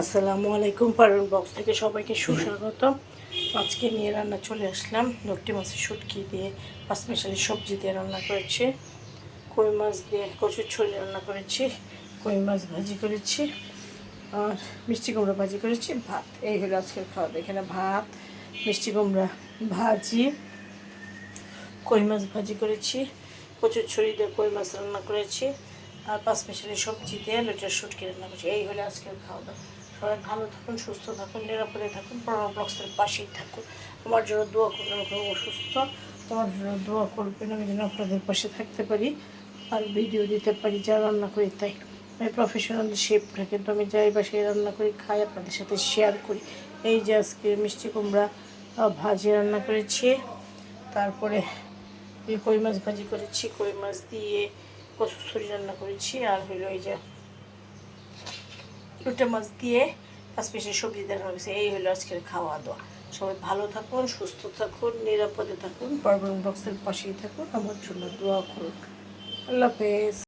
আসসালামু আলাইকুম। পারুন বক্স থেকে সবাইকে সুস্বাগত। আজকে নিয়ে রান্না চলে আসলাম লটকি মাছের শুটকি দিয়ে পাঁচমিশালি সবজি দিয়ে রান্না করেছি, কই মাছ দিয়ে কচুর ছড়ি রান্না করেছি, কই মাছ ভাজি করেছি আর মিষ্টি কুমড়া ভাজি করেছি, ভাত। এই হলো আজকের খাওয়া। এখানে ভাত, মিষ্টি কুমড়া ভাজি, কই মাছ ভাজি করেছি, কচুর ছড়ি দিয়ে কই মাছ রান্না করেছি আর পাঁচমিশালি সবজি দিয়ে লটের শুটকি রান্না করেছি। এই হলো আজকের খাওয়া দাওয়া। সবাই ভালো থাকুন, সুস্থ থাকুন, নিরাপদে থাকুন, প্রণব ব্লগসের পাশেই থাকুন। আমার জন্য দোয়া করবেন, আমি অসুস্থ, তোমার জন্য দোয়া করবেন আমি যেন আপনাদের পাশে থাকতে পারি আর ভিডিও দিতে পারি যা রান্না করি তাই। আমি প্রফেশনাল শেফটা, কিন্তু আমি যাই বাসায় রান্না করি খাই আপনাদের সাথে শেয়ার করি। এই যে আজকে মিষ্টি কুমড়া ভাজি রান্না করেছি, তারপরে কই মাছ ভাজি করেছি, কই মাছ দিয়ে কচুর ছড়ি রান্না করেছি আর হলো এই যে লোটে মাছ দিয়ে পাঁচমিশালি সবজি দিয়ে রান্না করেছি। এই হলো আজকের খাওয়া দাওয়া। সবাই ভালো থাকুন, সুস্থ থাকুন, নিরাপদে থাকুন, পারবেন বক্সের পাশেই থাকুন, আমার জন্য দোয়া করুন। আল্লাহ হাফেজ।